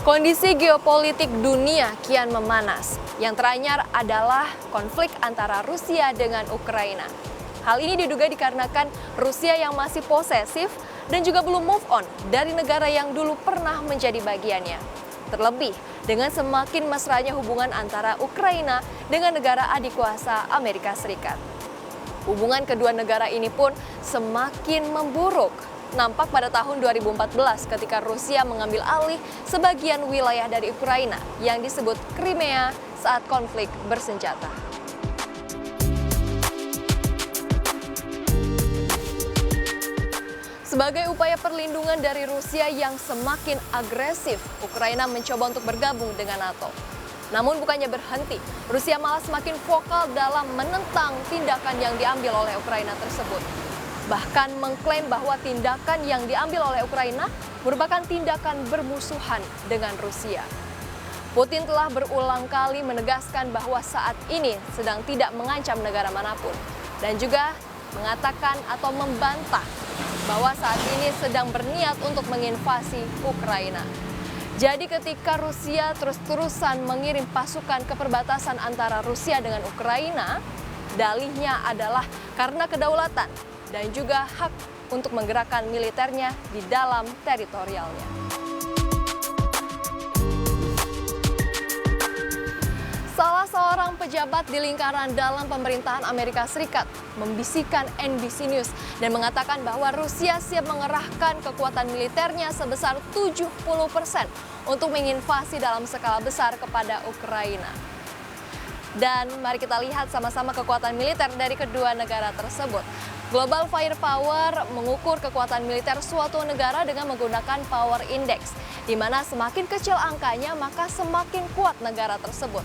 Kondisi geopolitik dunia kian memanas. Yang teranyar adalah konflik antara Rusia dengan Ukraina. Hal ini diduga dikarenakan Rusia yang masih posesif dan juga belum move on dari negara yang dulu pernah menjadi bagiannya. Terlebih dengan semakin mesranya hubungan antara Ukraina dengan negara adikuasa Amerika Serikat. Hubungan kedua negara ini pun semakin memburuk. Nampak pada tahun 2014 ketika Rusia mengambil alih sebagian wilayah dari Ukraina yang disebut Crimea saat konflik bersenjata. Sebagai upaya perlindungan dari Rusia yang semakin agresif, Ukraina mencoba untuk bergabung dengan NATO. Namun bukannya berhenti, Rusia malah semakin vokal dalam menentang tindakan yang diambil oleh Ukraina tersebut. Bahkan mengklaim bahwa tindakan yang diambil oleh Ukraina merupakan tindakan bermusuhan dengan Rusia. Putin telah berulang kali menegaskan bahwa saat ini sedang tidak mengancam negara manapun dan juga mengatakan atau membantah bahwa saat ini sedang berniat untuk menginvasi Ukraina. Jadi ketika Rusia terus-terusan mengirim pasukan ke perbatasan antara Rusia dengan Ukraina, dalihnya adalah karena kedaulatan dan juga hak untuk menggerakkan militernya di dalam teritorialnya. Salah seorang pejabat di lingkaran dalam pemerintahan Amerika Serikat membisikkan NBC News dan mengatakan bahwa Rusia siap mengerahkan kekuatan militernya sebesar 70% untuk menginvasi dalam skala besar kepada Ukraina. Dan mari kita lihat sama-sama kekuatan militer dari kedua negara tersebut. Global Firepower mengukur kekuatan militer suatu negara dengan menggunakan Power Index, di mana semakin kecil angkanya maka semakin kuat negara tersebut.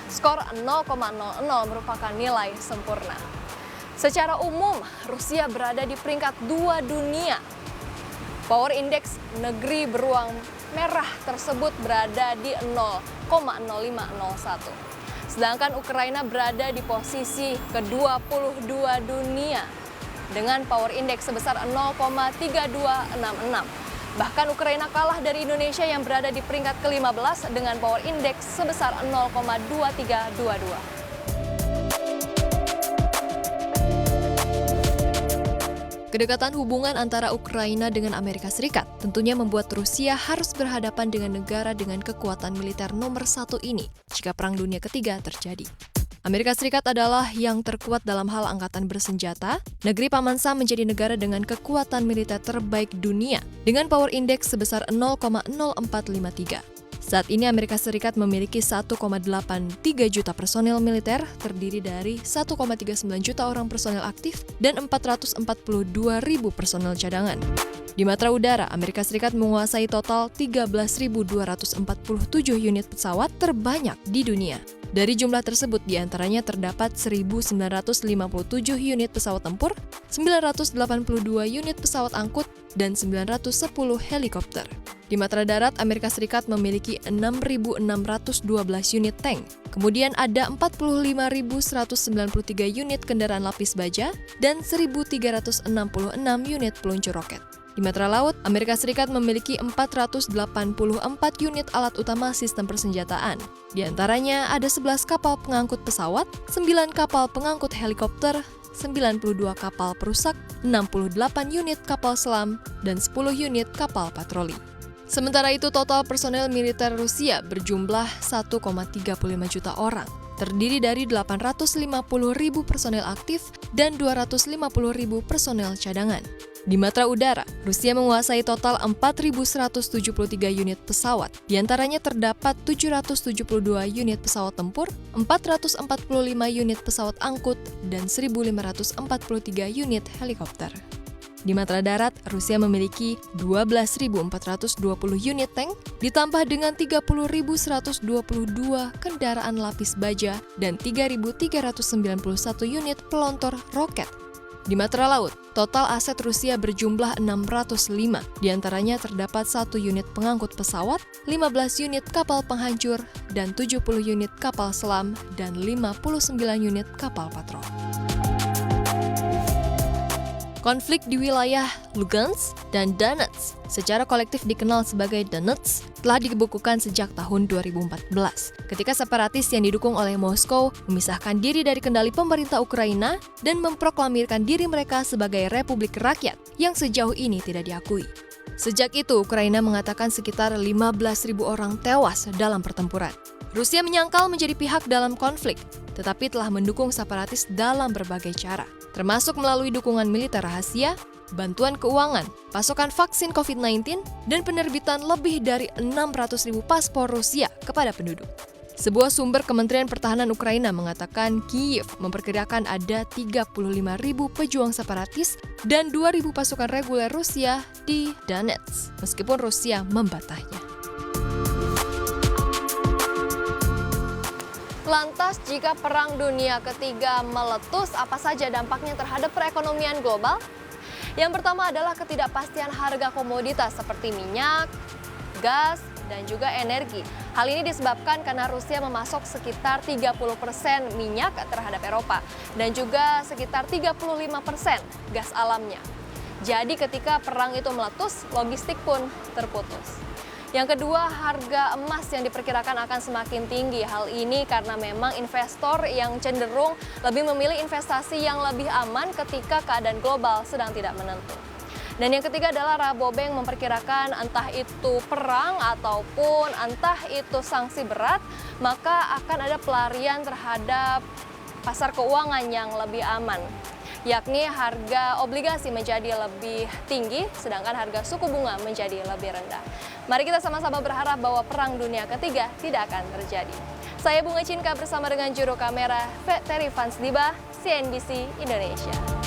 Skor 0,00 merupakan nilai sempurna. Secara umum, Rusia berada di peringkat 2 dunia. Power Index negeri beruang merah tersebut berada di 0,0501. Sedangkan Ukraina berada di posisi ke-22 dunia dengan Power Index sebesar 0,3266. Bahkan Ukraina kalah dari Indonesia yang berada di peringkat ke-15 dengan Power Index sebesar 0,2322. Kedekatan hubungan antara Ukraina dengan Amerika Serikat tentunya membuat Rusia harus berhadapan dengan negara dengan kekuatan militer nomor 1 ini jika Perang Dunia Ketiga terjadi. Amerika Serikat adalah yang terkuat dalam hal angkatan bersenjata. Negeri Paman Sam menjadi negara dengan kekuatan militer terbaik dunia dengan Power Index sebesar 0,0453. Saat ini Amerika Serikat memiliki 1,83 juta personel militer terdiri dari 1,39 juta orang personel aktif dan 442 ribu personel cadangan. Di matra udara, Amerika Serikat menguasai total 13.247 unit pesawat terbanyak di dunia. Dari jumlah tersebut, diantaranya terdapat 1.957 unit pesawat tempur, 982 unit pesawat angkut, dan 910 helikopter. Di matra darat, Amerika Serikat memiliki 6.612 unit tank. Kemudian ada 45.193 unit kendaraan lapis baja dan 1.366 unit peluncur roket. Di matra laut, Amerika Serikat memiliki 484 unit alat utama sistem persenjataan. Di antaranya ada 11 kapal pengangkut pesawat, 9 kapal pengangkut helikopter, 92 kapal perusak, 68 unit kapal selam, dan 10 unit kapal patroli. Sementara itu, total personel militer Rusia berjumlah 1,35 juta orang, terdiri dari 850 ribu personel aktif dan 250 ribu personel cadangan. Di matra udara, Rusia menguasai total 4.173 unit pesawat. Di antaranya terdapat 772 unit pesawat tempur, 445 unit pesawat angkut, dan 1.543 unit helikopter. Di matra darat, Rusia memiliki 12.420 unit tank, ditambah dengan 30.122 kendaraan lapis baja dan 3.391 unit pelontor roket. Di matra laut, total aset Rusia berjumlah 605, diantaranya terdapat 1 unit pengangkut pesawat, 15 unit kapal penghancur, dan 70 unit kapal selam, dan 59 unit kapal patrol. Konflik di wilayah Lugansk dan Donetsk, secara kolektif dikenal sebagai Donetsk, telah dibukukan sejak tahun 2014. Ketika separatis yang didukung oleh Moskow memisahkan diri dari kendali pemerintah Ukraina dan memproklamirkan diri mereka sebagai Republik Rakyat yang sejauh ini tidak diakui. Sejak itu, Ukraina mengatakan sekitar 15.000 orang tewas dalam pertempuran. Rusia menyangkal menjadi pihak dalam konflik, tetapi telah mendukung separatis dalam berbagai cara, termasuk melalui dukungan militer rahasia, bantuan keuangan, pasokan vaksin COVID-19, dan penerbitan lebih dari 600.000 paspor Rusia kepada penduduk. Sebuah sumber Kementerian Pertahanan Ukraina mengatakan Kyiv memperkirakan ada 35.000 pejuang separatis dan 2.000 pasukan reguler Rusia di Donetsk, meskipun Rusia membantahnya. Lantas, jika Perang Dunia Ketiga meletus, apa saja dampaknya terhadap perekonomian global? Yang pertama adalah ketidakpastian harga komoditas seperti minyak, gas, dan juga energi. Hal ini disebabkan karena Rusia memasok sekitar 30% minyak terhadap Eropa dan juga sekitar 35% gas alamnya. Jadi ketika perang itu meletus, logistik pun terputus. Yang kedua, harga emas yang diperkirakan akan semakin tinggi. Hal ini karena memang investor yang cenderung lebih memilih investasi yang lebih aman ketika keadaan global sedang tidak menentu. Dan yang ketiga adalah Rabobank memperkirakan entah itu perang ataupun entah itu sanksi berat, maka akan ada pelarian terhadap pasar keuangan yang lebih aman, yakni harga obligasi menjadi lebih tinggi, sedangkan harga suku bunga menjadi lebih rendah. Mari kita sama-sama berharap bahwa Perang Dunia Ketiga tidak akan terjadi. Saya Bunga Cinka bersama dengan juru kamera Terry Vansdiba, CNBC Indonesia.